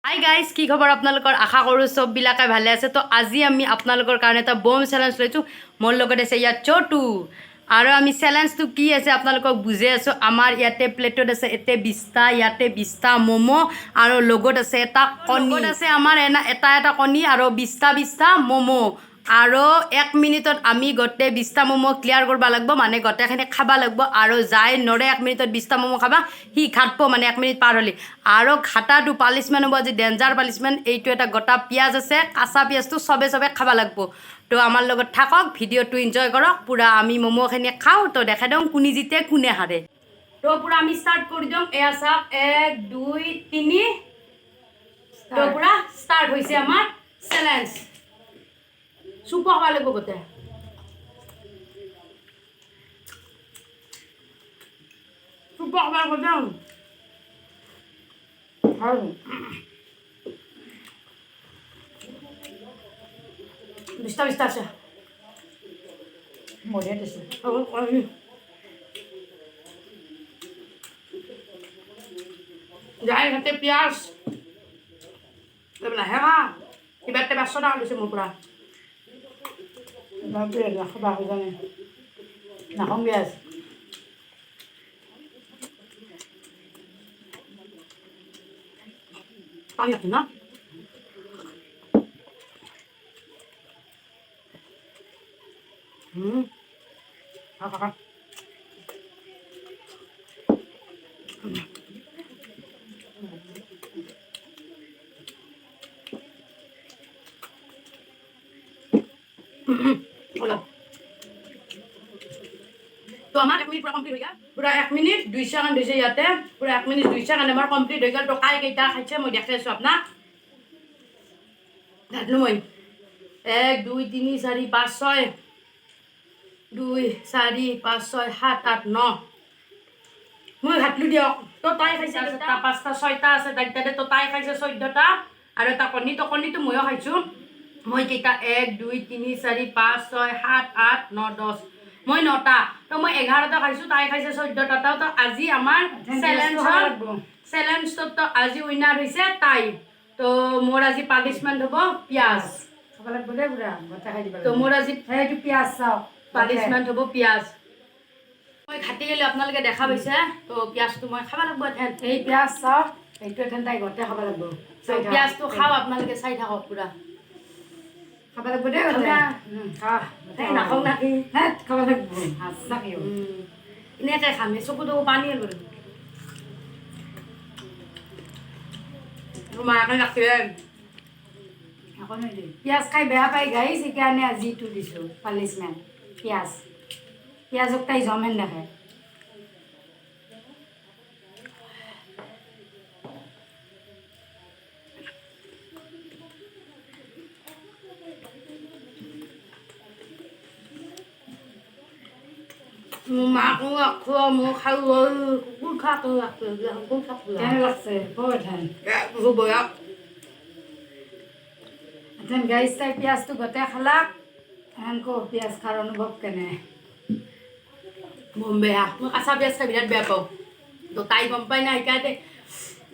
Hi guys, কি খবৰ আপোনালোকৰ? আশা কৰোঁ চববিলাকে ভালে আছে। তো আজি আমি আপোনালোকৰ কাৰণে এটা বম চেলেঞ্জ লৈছোঁ। মোৰ লগত আছে ইয়াত চটু আৰু আমি চেলেঞ্জটো কি আছে আপোনালোকক বুজাই আছোঁ। আমাৰ ইয়াতে প্লেটত আছে ইয়াতে 20টা, ইয়াতে 20টা ম'ম' আৰু লগত আছে এটা কণী আছে আমাৰ এটা কণী আৰু 20টা ম'ম' আৰু 1 মিনিটত আমি গোটেই 20টা ম'ম' ক্লিয়াৰ কৰিব লাগিব, মানে গোটেইখিনি খাব লাগিব। আৰু যাই নৰে 1 মিনিটত 20টা ম'ম' খাবা সি ঘাটব, মানে 1 মিনিট পাৰ হ'লে। আৰু ঘাটাটো পালিচমেণ্ট হ'ব, আজি ডেঞ্জাৰ পালিচমেণ্ট। এইটো এটা গোটা পিঁয়াজ আছে, কাঁচা পিঁয়াজটো চবে খাব লাগিব। তো আমাৰ লগত থাকক, ভিডিঅ'টো এনজয় কৰক। পূৰা আমি ম'ম'খিনি খাওঁ, তো দেখাই দিওঁ কোনে জিতে কোনে হাৰে। তো পূৰা আমি ষ্টাৰ্ট কৰি দিওঁ। এয়া চাওক, 1 2 3। তো পূৰা ষ্টাৰ্ট হৈছে আমাৰ চেলেঞ্জ। চুপ খাব লাগিব গোটেই। চুপ খাব লাগিব। 20টা আছে। মৰিয়া দিছে। যাই হাতে পিঁয়াজ লাহে খা। কিবা 500 টকা লৈছে মোৰ পৰা। নাখাওঁ পিঁয়াজ। পানী আছে না? খা। তো আমার 1 মিনিট পুরা কমপ্লিট হয়ে গেল। পুরা 1 মিনিট 2 সেকেন্ড হয়েছে ইয়াতে। পুরা 1 মিনিট 2 সেকেন্ড আমার কমপ্লিট হয়ে গেল। তো কাই কেইটা খাইছে মই দেখাই আছো আপনার। দেখলো মই 1 2 3 4 5 6 2 4 5 6 7 8 9 মই ঘাটলো দিয়ক। তো তাই খাইছে 4টা 5টা 6টা আছে তাইতে। তো তাই খাইছে 14টা আৰু এটা কণী। তো কণীটো ময়ো খাইছো। মই কেইটা 1 2 3 4 5 6 7 8 9 10 মই 9টা। তো মই 11টা খাইছো, তাই খাইছে 14টা। তো আজি আমাৰ চেলেঞ্জত তো আজি উইনাৰ হৈছে তাই। তো মোৰ আজি পানিচমেণ্ট হ'ব পিঁয়াজ। তো মোৰ আজি পিঁয়াজ চাওক, পানিচমেণ্ট হ'ব পিঁয়াজ। মই ঘাটি গ'লে আপোনালোকে দেখা পাইছে। তো পিঁয়াজটো মই খাব লাগিব। এই পিঁয়াজ চাওক, এইটো এথেন তাই গোটেই খাব লাগিব। পিঁয়াজটো খাওঁ, আপোনালোকে চাই থাকক পূৰা। খাব লাগিব দেই নাখাওঁ নাকি খাব লাগিব। এনেকৈ খাম, চকু তকু পানী কৰিব। মাকে ৰাখে পিঁয়াজ খাই বেয়া পাই গাইছ, সেইকাৰণে আজি ইটো দিছোঁ পানিচমেণ্ট। পিঁয়াজক তাই জমেন দেখে। মাকো ৰাখো, মই খালো, কুকুৰ খাক কেনে লাগছে বয়া। এথেন গাইছ তাই পিঁয়াজটো গোটেই খালাক। এনেকৈ পিঁয়াজ খাৰ অনুভৱ কেনে? বম বেয়া। মই কাঁচা পিঁয়াজ খাই বিৰাট বেয়া পাওঁ। তো তাই গম পাই না, সেইকাৰণে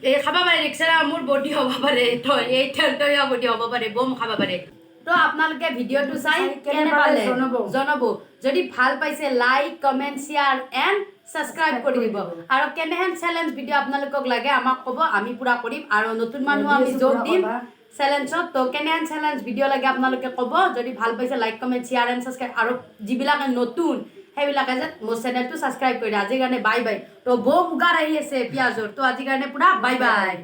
এই খাব পাৰে। ৰিক্সাৰা মোৰ বডি হ'ব পাৰে, এই ঠেলটৰীয়া বডি হ'ব পাৰে, বম খাব পাৰে। তো আপোনালোকে ভিডিঅ'টো চাই কেনে পালে জনাব। যদি ভাল পাইছে like comment share and subscribe কৰি দিব। আৰু কেনেহেন চেলেঞ্জ ভিডিঅ' আপোনালোকক লাগে আমাক ক'ব, আমি পূৰা কৰিম। আৰু নতুন মানুহ আমি যোগ দিম চেলেঞ্জত। তো কেনেহেন চেলেঞ্জ ভিডিঅ' লাগে আপোনালোকে ক'ব। যদি ভাল পাইছে like comment share and subscribe. আৰু যিবিলাকে নতুন সেইবিলাকে যে মোৰ চেনেলটো ছাবস্ক্ৰাইব কৰি দিয়ে। আজিৰ কাৰণে বাই বাই। তো বম উগাৰ আহি আছে পিঁয়াজৰ। তো আজিৰ কাৰণে পূৰা বাই বাই।